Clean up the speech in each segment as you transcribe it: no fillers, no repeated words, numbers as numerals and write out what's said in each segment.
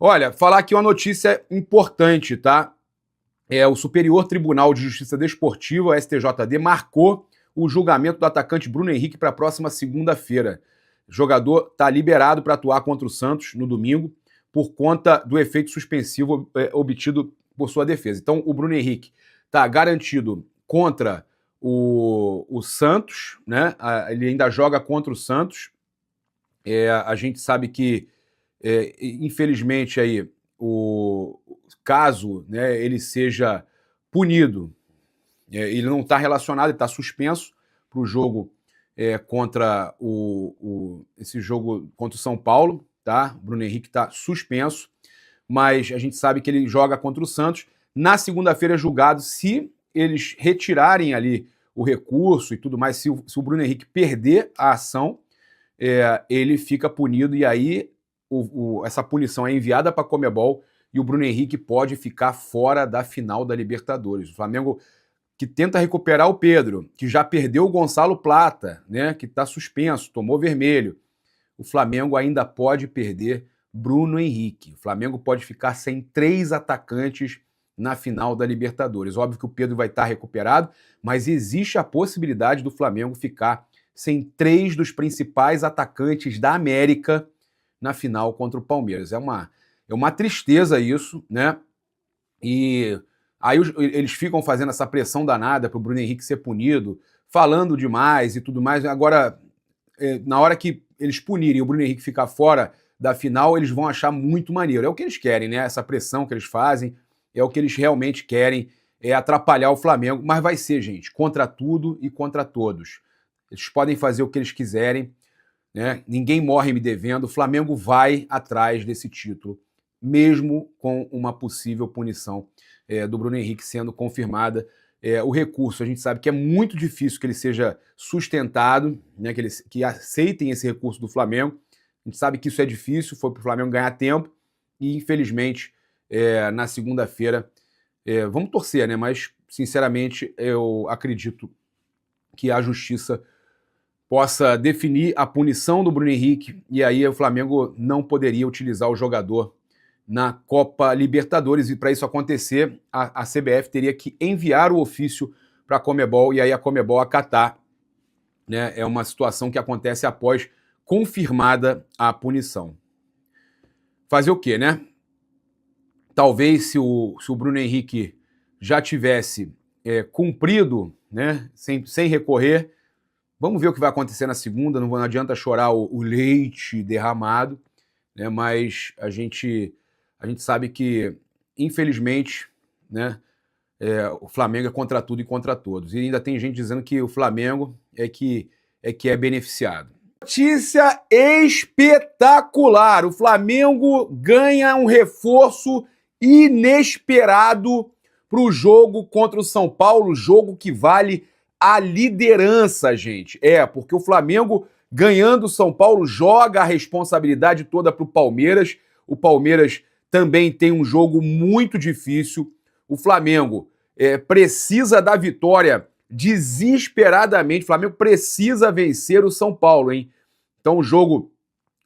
Olha, falar aqui uma notícia importante, tá? O Superior Tribunal de Justiça Desportiva, STJD, marcou o julgamento do atacante Bruno Henrique para a próxima segunda-feira. O jogador está liberado para atuar contra o Santos no domingo por conta do efeito suspensivo obtido por sua defesa. Então, o Bruno Henrique está garantido contra o Santos, né? Ele ainda joga contra o Santos. A gente sabe que, infelizmente, aí, o caso, né, ele seja punido, ele não está relacionado, ele está suspenso para o jogo contra esse jogo contra o São Paulo, tá? O Bruno Henrique está suspenso, mas a gente sabe que ele joga contra o Santos. Na segunda-feira é julgado. Se eles retirarem ali o recurso e tudo mais, se o Bruno Henrique perder a ação, ele fica punido, e aí essa punição é enviada para a Conmebol e o Bruno Henrique pode ficar fora da final da Libertadores. O Flamengo, que tenta recuperar o Pedro, que já perdeu o Gonçalo Plata, né, que está suspenso, tomou vermelho. O Flamengo ainda pode perder Bruno Henrique. O Flamengo pode ficar sem 3 atacantes na final da Libertadores. Óbvio que o Pedro vai estar recuperado, mas existe a possibilidade do Flamengo ficar sem 3 dos principais atacantes da América na final contra o Palmeiras. É uma tristeza isso, né? E aí eles ficam fazendo essa pressão danada para o Bruno Henrique ser punido, falando demais e tudo mais. Agora, na hora que eles punirem o Bruno Henrique ficar fora da final, eles vão achar muito maneiro. É o que eles querem, né? Essa pressão que eles fazem, é o que eles realmente querem, atrapalhar o Flamengo. Mas vai ser, gente, contra tudo e contra todos. Eles podem fazer o que eles quiserem, né? Ninguém morre me devendo. O Flamengo vai atrás desse título, mesmo com uma possível punição do Bruno Henrique sendo confirmada. O recurso, a gente sabe que é muito difícil que ele seja sustentado, né? Que aceitem esse recurso do Flamengo. A gente sabe que isso é difícil, foi para o Flamengo ganhar tempo, e infelizmente, na segunda-feira, vamos torcer, né? Mas, sinceramente, eu acredito que a justiça possa definir a punição do Bruno Henrique, e aí o Flamengo não poderia utilizar o jogador na Copa Libertadores, e para isso acontecer, a CBF teria que enviar o ofício para a Conmebol, e aí a Conmebol acatar, né? É uma situação que acontece após confirmada a punição. Fazer o quê, né? Talvez se o Bruno Henrique já tivesse cumprido, né, sem recorrer, vamos ver o que vai acontecer na segunda. Não adianta chorar o leite derramado, né, mas a gente sabe que, infelizmente, né, o Flamengo é contra tudo e contra todos. E ainda tem gente dizendo que o Flamengo é que é beneficiado. Notícia espetacular! O Flamengo ganha um reforço inesperado para o jogo contra o São Paulo, jogo que vale a liderança, gente. Porque o Flamengo, ganhando o São Paulo, joga a responsabilidade toda para o Palmeiras. O Palmeiras também tem um jogo muito difícil. O Flamengo precisa da vitória desesperadamente. O Flamengo precisa vencer o São Paulo, hein? Então o jogo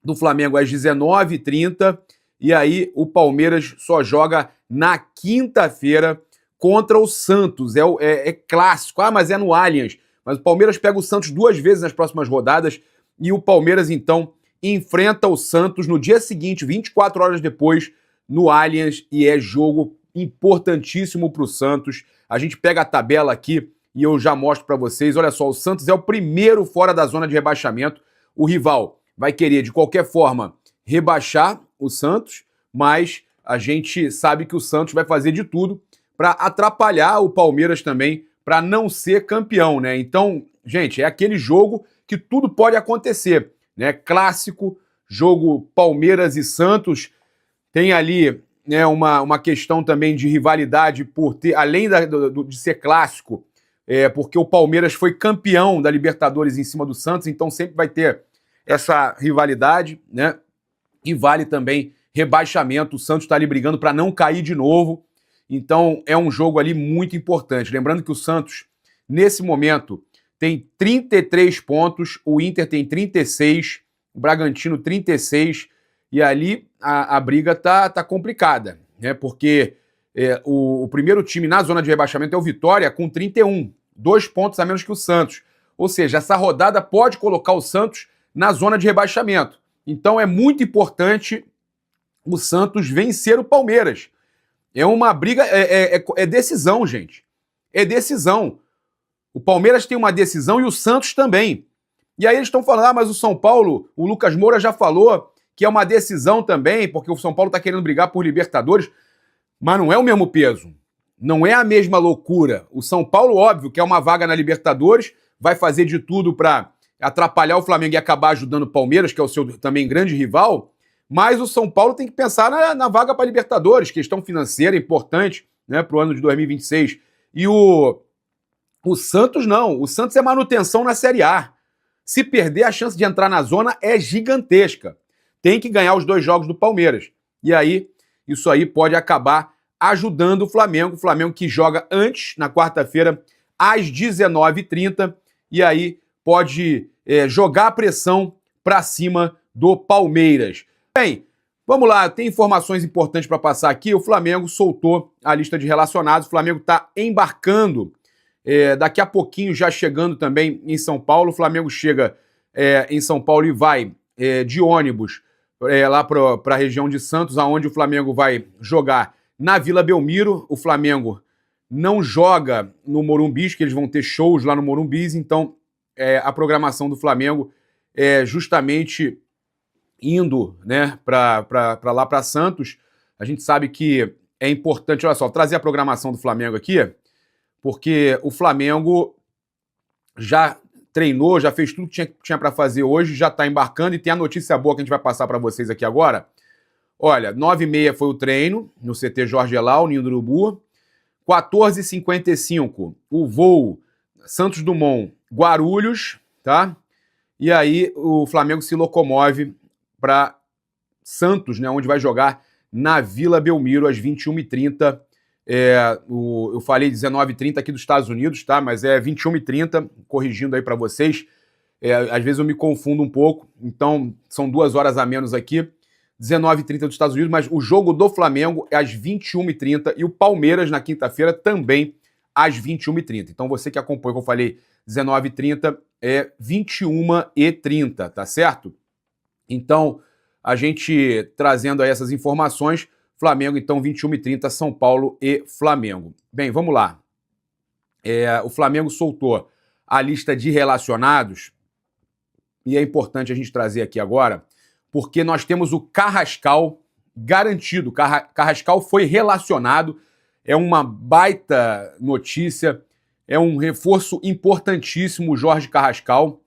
do Flamengo é às 19h30, e aí o Palmeiras só joga na quinta-feira contra o Santos. É clássico. Mas é no Allianz. Mas o Palmeiras pega o Santos 2 vezes nas próximas rodadas, e o Palmeiras, então, enfrenta o Santos no dia seguinte, 24 horas depois, no Allianz, e é jogo importantíssimo para o Santos. A gente pega a tabela aqui e eu já mostro para vocês. Olha só, o Santos é o primeiro fora da zona de rebaixamento. O rival vai querer, de qualquer forma, rebaixar o Santos, mas a gente sabe que o Santos vai fazer de tudo para atrapalhar o Palmeiras também, para não ser campeão, né? Então, gente, é aquele jogo que tudo pode acontecer, né? Clássico, jogo Palmeiras e Santos. Tem ali, né, uma questão também de rivalidade por ter, além de ser clássico, porque o Palmeiras foi campeão da Libertadores em cima do Santos, então sempre vai ter essa rivalidade, né? E vale também rebaixamento. O Santos está ali brigando para não cair de novo. Então é um jogo ali muito importante. Lembrando que o Santos, nesse momento, tem 33 pontos, o Inter tem 36, o Bragantino 36, e ali a briga tá complicada, né? Porque o primeiro time na zona de rebaixamento é o Vitória, com 31, 2 pontos a menos que o Santos. Ou seja, essa rodada pode colocar o Santos na zona de rebaixamento. Então é muito importante o Santos vencer o Palmeiras. É uma briga, é decisão, gente. É decisão. O Palmeiras tem uma decisão e o Santos também. E aí eles estão falando, mas o São Paulo, o Lucas Moura já falou que é uma decisão também, porque o São Paulo está querendo brigar por Libertadores, mas não é o mesmo peso. Não é a mesma loucura. O São Paulo, óbvio, que é uma vaga na Libertadores, vai fazer de tudo para atrapalhar o Flamengo e acabar ajudando o Palmeiras, que é o seu também grande rival, mas o São Paulo tem que pensar na vaga para Libertadores, questão financeira importante, né, para o ano de 2026. E o Santos não. O Santos é manutenção na Série A. Se perder, a chance de entrar na zona é gigantesca. Tem que ganhar os 2 jogos do Palmeiras. E aí, isso aí pode acabar ajudando o Flamengo que joga antes, na quarta-feira, às 19h30, e aí pode jogar a pressão para cima do Palmeiras. Bem, vamos lá, tem informações importantes para passar aqui. O Flamengo soltou a lista de relacionados, o Flamengo está embarcando daqui a pouquinho, já chegando também em São Paulo. O Flamengo chega em São Paulo e vai de ônibus lá para a região de Santos, aonde o Flamengo vai jogar na Vila Belmiro. O Flamengo não joga no Morumbi, que eles vão ter shows lá no Morumbi, então a programação do Flamengo é justamente indo, né, para lá para Santos. A gente sabe que é importante, olha só, trazer a programação do Flamengo aqui, porque o Flamengo já treinou, já fez tudo que tinha para fazer hoje, já está embarcando, e tem a notícia boa que a gente vai passar para vocês aqui agora. Olha, 9h30 foi o treino no CT Jorge Elal, Ninho do Urubu. 14h55 o voo Santos Dumont, Guarulhos, tá? E aí o Flamengo se locomove para Santos, né, onde vai jogar na Vila Belmiro às 21h30. Eu falei 19h30 aqui dos Estados Unidos, tá? Mas é 21h30, corrigindo aí para vocês. Às vezes eu me confundo um pouco, então são 2 horas a menos aqui. 19h30 dos Estados Unidos, mas o jogo do Flamengo é às 21h30 e o Palmeiras na quinta-feira também às 21h30. Então você que acompanha, como eu falei, 19h30 é 21h30, tá certo? Então, a gente trazendo aí essas informações, Flamengo então 21h30, São Paulo e Flamengo. Bem, vamos lá. O Flamengo soltou a lista de relacionados e é importante a gente trazer aqui agora, porque nós temos o Carrascal garantido. Carrascal foi relacionado, é uma baita notícia, é um reforço importantíssimo, o Jorge Carrascal.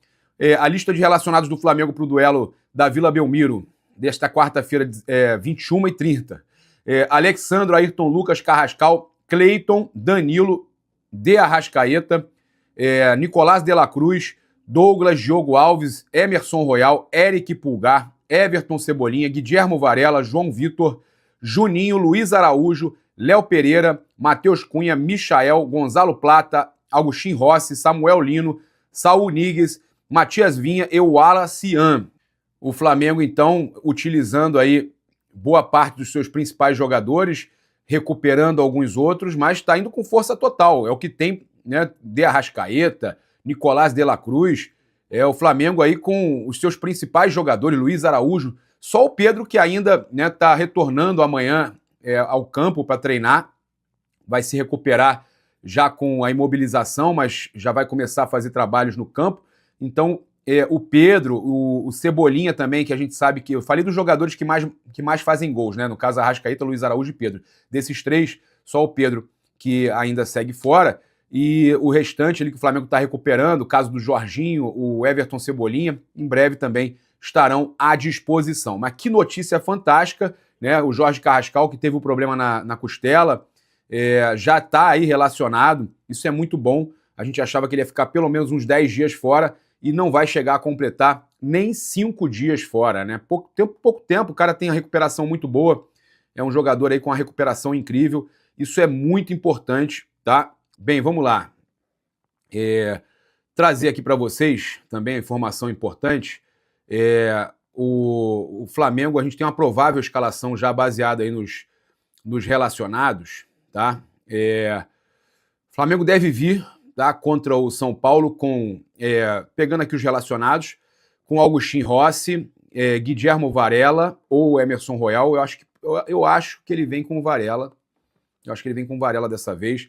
A lista de relacionados do Flamengo para o duelo da Vila Belmiro, desta quarta-feira, 21h30. Alexandro, Ayrton Lucas, Carrascal, Cleiton, Danilo, De Arrascaeta, Nicolás de la Cruz, Douglas, Diogo Alves, Emerson Royal, Eric Pulgar, Everton Cebolinha, Guilhermo Varela, João Vitor, Juninho, Luiz Araújo, Léo Pereira, Matheus Cunha, Michael, Gonzalo Plata, Agustin Rossi, Samuel Lino, Saul Nigues, Matias Vinha e Wallace Cian. O Flamengo, então, utilizando aí boa parte dos seus principais jogadores, recuperando alguns outros, mas está indo com força total. É o que tem, né, De Arrascaeta, Nicolás de la Cruz, o Flamengo aí com os seus principais jogadores, Luiz Araújo, só o Pedro que ainda está retornando amanhã ao campo para treinar, vai se recuperar já com a imobilização, mas já vai começar a fazer trabalhos no campo. Então, o Pedro, o Cebolinha também, que a gente sabe que... Eu falei dos jogadores que mais fazem gols, né? No caso, Arrascaeta, Luiz Araújo e Pedro. Desses 3, só o Pedro que ainda segue fora. E o restante ali que o Flamengo está recuperando, o caso do Jorginho, o Everton Cebolinha, em breve também estarão à disposição. Mas que notícia fantástica, né? O Jorge Carrascal, que teve um problema na costela, já está aí relacionado. Isso é muito bom. A gente achava que ele ia ficar pelo menos uns 10 dias fora e não vai chegar a completar nem 5 dias fora, né? Pouco tempo, o cara tem a recuperação muito boa. É um jogador aí com a recuperação incrível. Isso é muito importante, tá? Bem, vamos lá. Trazer aqui para vocês também a informação importante. o Flamengo, a gente tem uma provável escalação já baseada aí nos relacionados, tá? O Flamengo deve vir, tá, contra o São Paulo pegando aqui os relacionados, com Augustin Rossi, Guilherme Varela ou Emerson Royal. Eu acho que ele vem com o Varela. Eu acho que ele vem com o Varela dessa vez.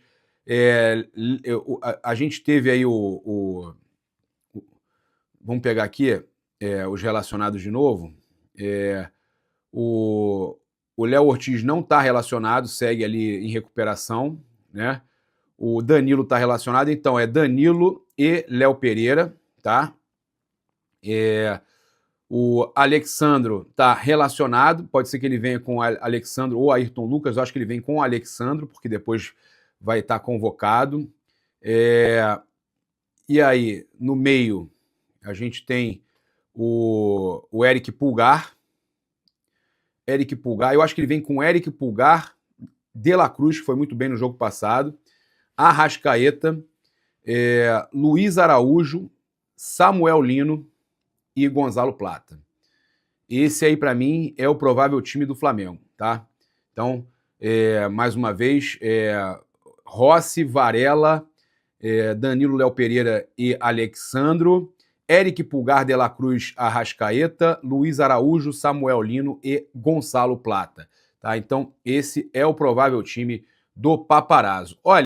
A gente teve aí vamos pegar aqui os relacionados de novo. O Léo Ortiz não está relacionado, segue ali em recuperação, né? O Danilo está relacionado, então é Danilo e Léo Pereira, tá? O Alexandro está relacionado, pode ser que ele venha com o Alexandro ou Ayrton Lucas, eu acho que ele vem com o Alexandro, porque depois vai estar convocado. E aí, no meio, a gente tem o Eric Pulgar. Eu acho que ele vem com Eric Pulgar, De La Cruz, que foi muito bem no jogo passado, Arrascaeta, Luiz Araújo, Samuel Lino e Gonzalo Plata. Esse aí, para mim, é o provável time do Flamengo, tá? Então, mais uma vez, Rossi, Varela, Danilo, Léo Pereira e Alexandro, Eric Pulgar, De La Cruz, Arrascaeta, Luiz Araújo, Samuel Lino e Gonzalo Plata. Tá? Então, esse é o provável time do Paparazzo. Olha,